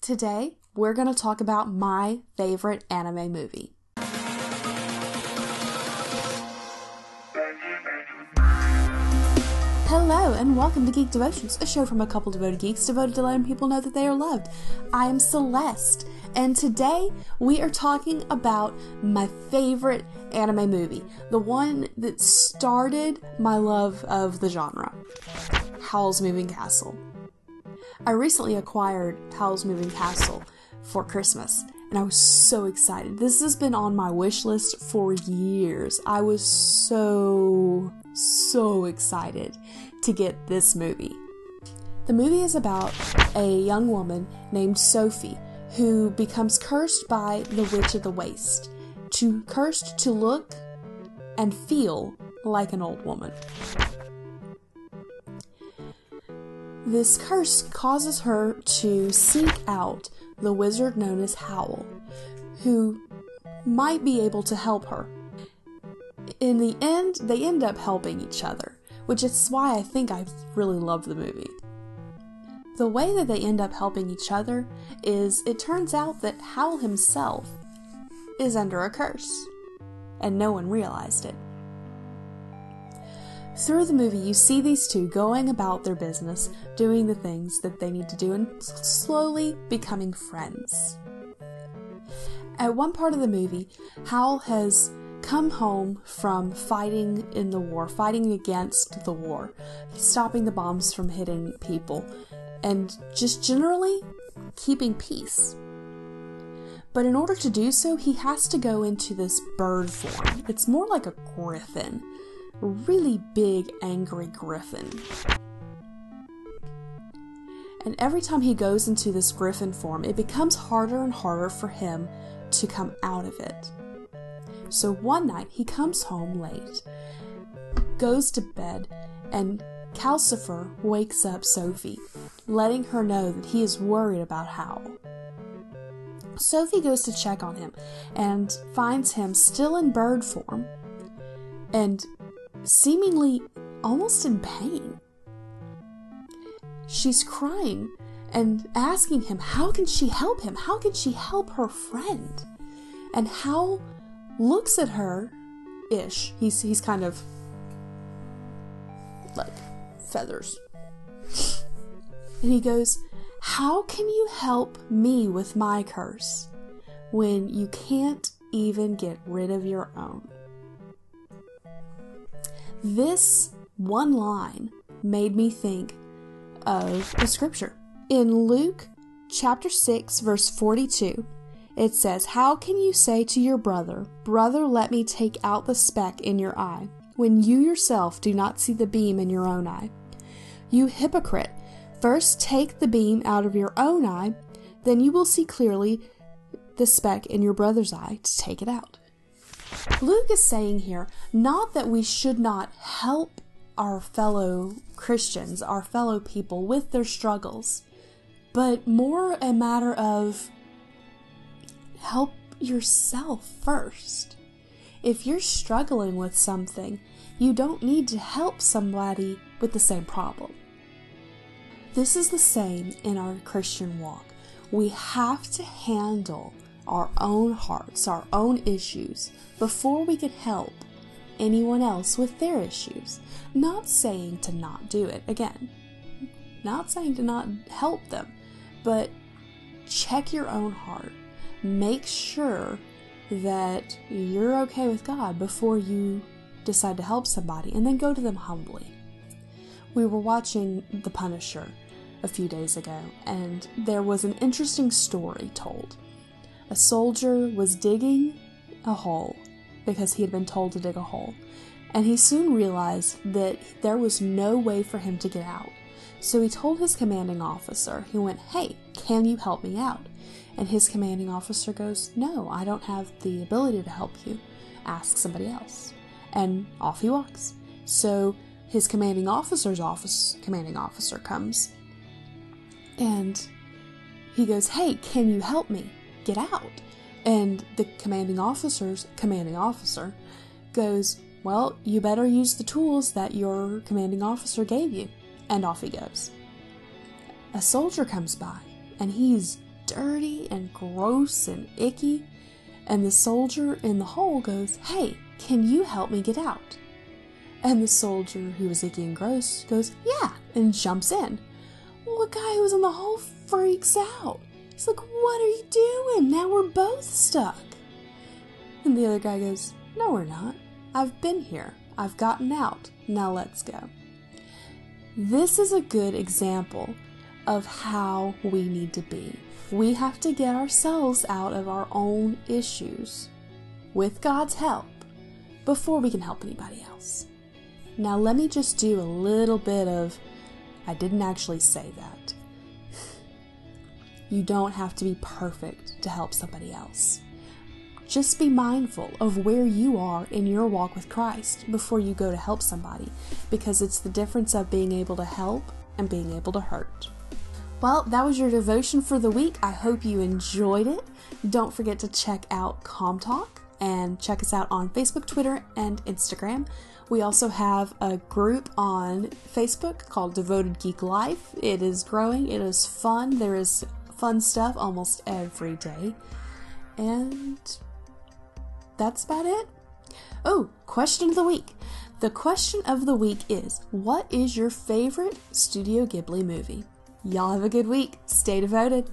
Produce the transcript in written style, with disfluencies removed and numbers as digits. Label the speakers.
Speaker 1: Today, we're going to talk about my favorite anime movie. Hello, and welcome to Geek Devotions, a show from a couple devoted geeks devoted to letting people know that they are loved. I am Celeste, and today we are talking about my favorite anime movie, the one that started my love of the genre, Howl's Moving Castle. I recently acquired Howl's Moving Castle for Christmas, and I was so excited. This has been on my wish list for years. I was so excited to get this movie. The movie is about a young woman named Sophie who becomes cursed by the Witch of the Waste, cursed to look and feel like an old woman. This curse causes her to seek out the wizard known as Howl, who might be able to help her. In the end, they end up helping each other, which is why I think I really love the movie. The way that they end up helping each other is it turns out that Howl himself is under a curse, and no one realized it. Through the movie, you see these two going about their business, doing the things that they need to do, and slowly becoming friends. At one part of the movie, Howl has come home from fighting in the war, fighting against the war, stopping the bombs from hitting people, and just generally keeping peace. But in order to do so, he has to go into this bird form. It's more like a griffin. A really big, angry griffin. And every time he goes into this griffin form, it becomes harder and harder for him to come out of it. So one night, he comes home late, goes to bed, and Calcifer wakes up Sophie, letting her know that he is worried about Howl. Sophie goes to check on him, and finds him still in bird form, and seemingly almost in pain. She's crying and asking him, how can she help him? How can she help her friend? And Howl looks at her-ish. He's kind of like feathers. And he goes, how can you help me with my curse when you can't even get rid of your own? This one line made me think of the scripture. In Luke chapter 6, verse 42, it says, how can you say to your brother, brother, let me take out the speck in your eye, when you yourself do not see the beam in your own eye? You hypocrite, first take the beam out of your own eye, then you will see clearly the speck in your brother's eye to take it out. Luke is saying here, not that we should not help our fellow Christians, our fellow people with their struggles, but more a matter of help yourself first. If you're struggling with something, you don't need to help somebody with the same problem. This is the same in our Christian walk. We have to handle our own hearts, our own issues, before we can help anyone else with their issues. Not saying to not do it, again. Not saying to not help them, but check your own heart. Make sure that you're okay with God before you decide to help somebody, and then go to them humbly. We were watching The Punisher a few days ago, and there was an interesting story told. A soldier was digging a hole because he had been told to dig a hole, and he soon realized that there was no way for him to get out. So he told his commanding officer, he went, hey, can you help me out? And his commanding officer goes, no, I don't have the ability to help you. Ask somebody else. And off he walks. So his commanding officer comes, and he goes, hey, can you help me get out? And the commanding officer goes, well, you better use the tools that your commanding officer gave you. And off he goes. A soldier comes by, and he's dirty and gross and icky. And the soldier in the hole goes, "Hey, can you help me get out?" And the soldier who was icky and gross goes, "Yeah," and jumps in. Well, the guy who was in the hole freaks out. He's like, "What are you doing? Now we're both stuck." And the other guy goes, "No, we're not. I've been here. I've gotten out. Now let's go." This is a good example of how we need to be. We have to get ourselves out of our own issues with God's help before we can help anybody else. Now let me just do a little bit of, I didn't actually say that. You don't have to be perfect to help somebody else. Just be mindful of where you are in your walk with Christ before you go to help somebody, because it's the difference of being able to help and being able to hurt. Well, that was your devotion for the week. I hope you enjoyed it. Don't forget to check out Comm Talk and check us out on Facebook, Twitter, and Instagram. We also have a group on Facebook called Devoted Geek Life. It is growing. It is fun. There is fun stuff almost every day. And that's about it. Oh, question of the week. The question of the week is, what is your favorite Studio Ghibli movie? Y'all have a good week. Stay devoted.